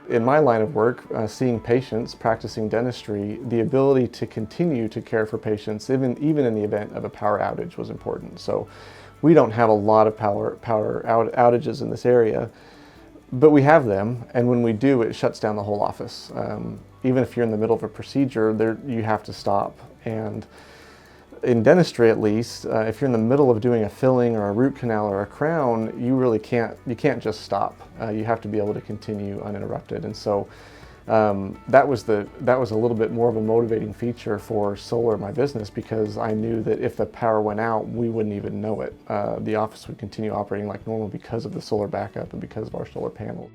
in my line of work, seeing patients, practicing dentistry, the ability to continue to care for patients, even in the event of a power outage, was important. So we don't have a lot of power outages in this area, but we have them, and when we do, it shuts down the whole office. Even if you're in the middle of a procedure, you have to stop. And in dentistry, at least, if you're in the middle of doing a filling or a root canal or a crown, you can't just stop. You have to be able to continue uninterrupted. And so that was a little bit more of a motivating feature for solar, my business, because I knew that if the power went out, we wouldn't even know it. The office would continue operating like normal because of the solar backup and because of our solar panels.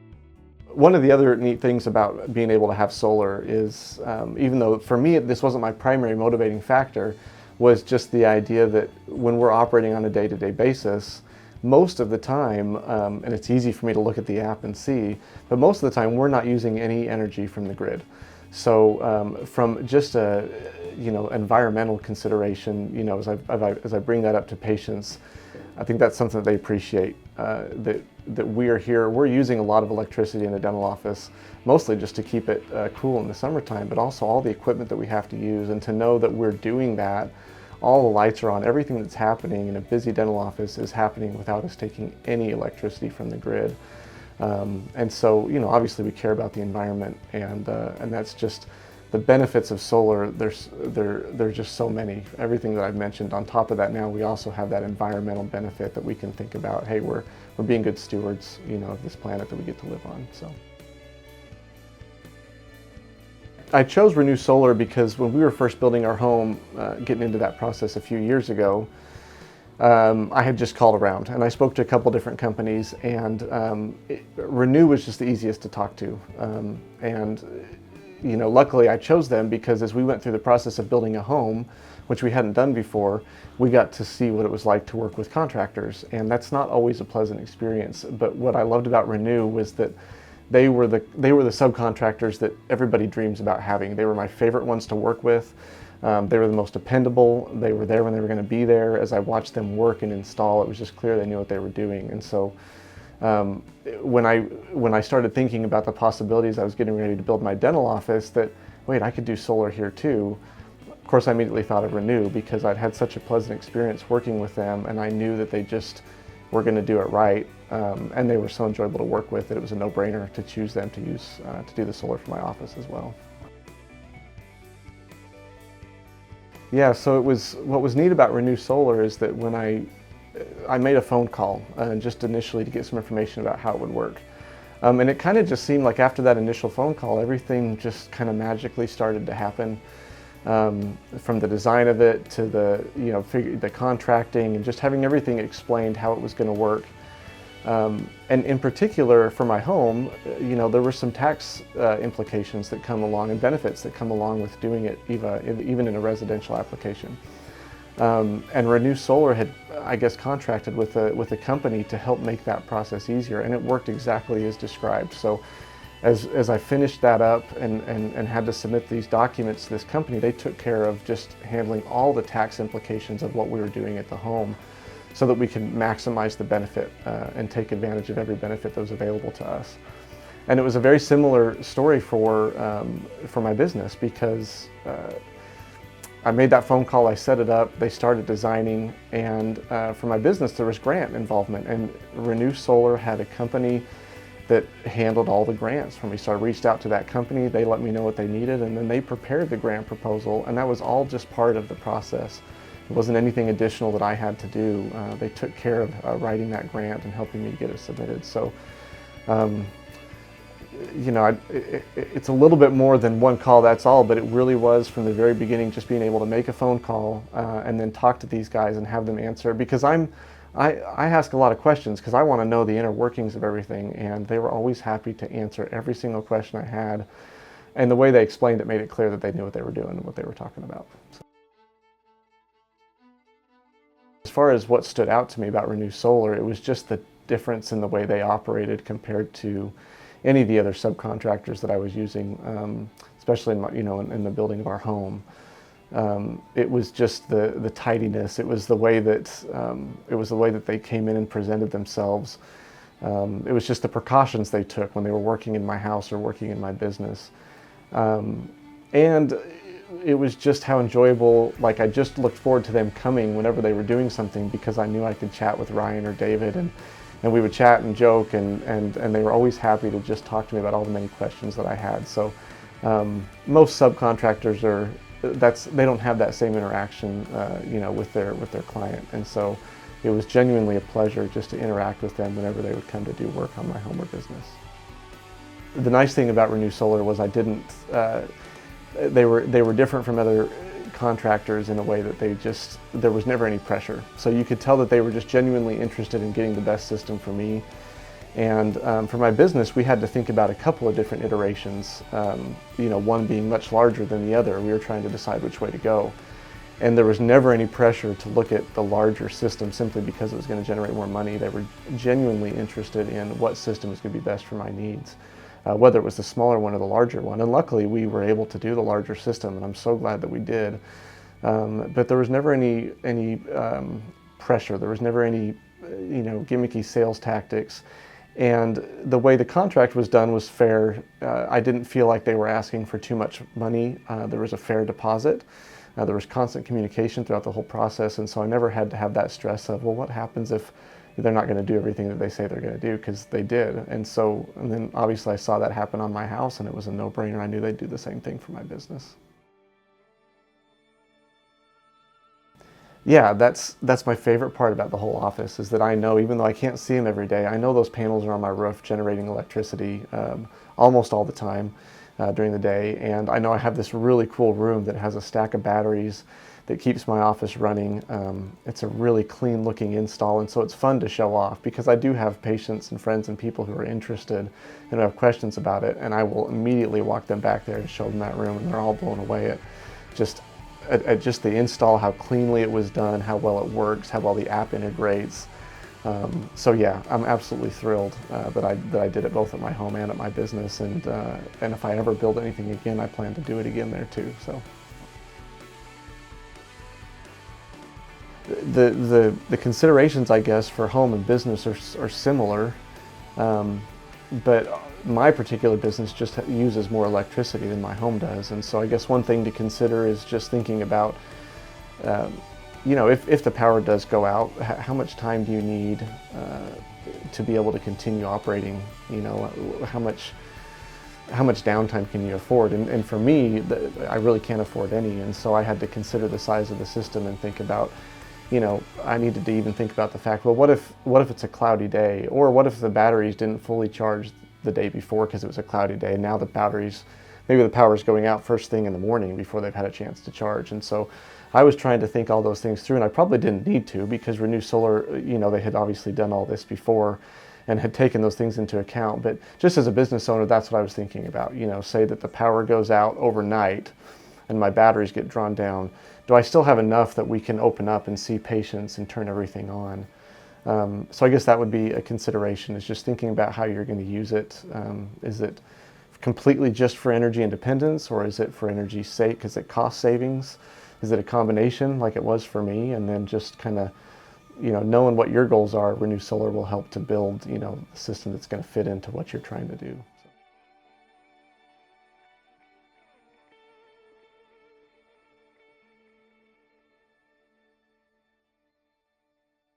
One of the other neat things about being able to have solar is, even though for me this wasn't my primary motivating factor, was just the idea that when we're operating on a day-to-day basis, most of the time, and it's easy for me to look at the app and see, but most of the time we're not using any energy from the grid. So from just a environmental consideration, as I bring that up to patients, I think that's something that they appreciate, that we are here. We're using a lot of electricity in the dental office, mostly just to keep it cool in the summertime, but also all the equipment that we have to use, and to know that we're doing that. All the lights are on. Everything that's happening in a busy dental office is happening without us taking any electricity from the grid. And so, obviously we care about the environment, and that's just the benefits of solar. There's just so many. Everything that I've mentioned. On top of that, now we also have that environmental benefit that we can think about. Hey, we're being good stewards, of this planet that we get to live on. So. I chose ReNew Solar because when we were first building our home, getting into that process a few years ago, I had just called around and I spoke to a couple different companies, and ReNew was just the easiest to talk to. Luckily I chose them because as we went through the process of building a home, which we hadn't done before, we got to see what it was like to work with contractors, and that's not always a pleasant experience. But what I loved about ReNew was that they were the subcontractors that everybody dreams about having. They were my favorite ones to work with. They were the most dependable. They were there when they were going to be there. As I watched them work and install, it was just clear they knew what they were doing. And so when I started thinking about the possibilities, I was getting ready to build my dental office, that, wait, I could do solar here too. Of course, I immediately thought of ReNew because I'd had such a pleasant experience working with them, and I knew that they just were going to do it right. And they were so enjoyable to work with that it was a no-brainer to choose them to do the solar for my office as well. Yeah, so what was neat about ReNew Solar is that when I made a phone call just initially to get some information about how it would work. And it kind of just seemed like after that initial phone call, everything just kind of magically started to happen. From the design of it to the contracting, and just having everything explained how it was going to work. And in particular for my home, there were some tax implications that come along and benefits that come along with doing it even in a residential application. And ReNew Solar had, I guess, contracted with a company to help make that process easier, and it worked exactly as described. So as I finished that up and had to submit these documents to this company, they took care of just handling all the tax implications of what we were doing at the home, so that we can maximize the benefit and take advantage of every benefit that was available to us. And it was a very similar story for my business, because I made that phone call, I set it up, they started designing, and for my business there was grant involvement, and ReNew Solar had a company that handled all the grants for me. So I reached out to that company, they let me know what they needed, and then they prepared the grant proposal, and that was all just part of the process. It wasn't anything additional that I had to do. They took care of writing that grant and helping me get it submitted. So, it's a little bit more than one call, that's all, but it really was from the very beginning just being able to make a phone call and then talk to these guys and have them answer, because I ask a lot of questions because I want to know the inner workings of everything, and they were always happy to answer every single question I had. And the way they explained it made it clear that they knew what they were doing and what they were talking about. So. As far as what stood out to me about ReNew Solar, it was just the difference in the way they operated compared to any of the other subcontractors that I was using, especially in the building of our home. It was just the tidiness. It was the way that they came in and presented themselves. It was just the precautions they took when they were working in my house or working in my business. And it was just how enjoyable, like I just looked forward to them coming whenever they were doing something, because I knew I could chat with Ryan or David, and we would chat and joke, and they were always happy to just talk to me about all the many questions that I had. So most subcontractors they don't have that same interaction, with their client, and so it was genuinely a pleasure just to interact with them whenever they would come to do work on my home or business. The nice thing about ReNew Solar was they were different from other contractors in a way that there was never any pressure. So you could tell that they were just genuinely interested in getting the best system for me. And for my business, we had to think about a couple of different iterations, one being much larger than the other. We were trying to decide which way to go. And there was never any pressure to look at the larger system simply because it was going to generate more money. They were genuinely interested in what system is going to be best for my needs, whether it was the smaller one or the larger one. And luckily, we were able to do the larger system, and I'm so glad that we did. But there was never any pressure. There was never any gimmicky sales tactics. And the way the contract was done was fair. I didn't feel like they were asking for too much money. There was a fair deposit. There was constant communication throughout the whole process, and so I never had to have that stress of, well, what happens if they're not going to do everything that they say they're going to do, because they did. And then obviously I saw that happen on my house, and it was a no-brainer. I knew they'd do the same thing for my business. Yeah, that's my favorite part about the whole office, is that I know, even though I can't see them every day, I know those panels are on my roof generating electricity almost all the time during the day. And I know I have this really cool room that has a stack of batteries that keeps my office running. It's a really clean looking install, and so it's fun to show off, because I do have patients and friends and people who are interested and who have questions about it, and I will immediately walk them back there and show them that room, and they're all blown away at just the install, how cleanly it was done, how well it works, how well the app integrates. So yeah, I'm absolutely thrilled that I did it both at my home and at my business, and if I ever build anything again, I plan to do it again there too. So the considerations, I guess, for home and business are similar, but my particular business just uses more electricity than my home does, and so I guess one thing to consider is just thinking about if the power does go out, how much time do you need to be able to continue operating? How much downtime can you afford? And for me, I really can't afford any, and so I had to consider the size of the system and think about, I needed to even think about the fact, well, what if it's a cloudy day, or what if the batteries didn't fully charge the day before because it was a cloudy day, and now maybe the power is going out first thing in the morning before they've had a chance to charge. And so I was trying to think all those things through, and I probably didn't need to, because ReNew Solar, they had obviously done all this before and had taken those things into account. But just as a business owner, that's what I was thinking about. Say that the power goes out overnight and my batteries get drawn down. Do I still have enough that we can open up and see patients and turn everything on? So I guess that would be a consideration, is just thinking about how you're going to use it. Is it completely just for energy independence, or is it for energy sake? Is it cost savings? Is it a combination like it was for me? And then just kind of, knowing what your goals are, ReNew Solar will help to build, a system that's going to fit into what you're trying to do.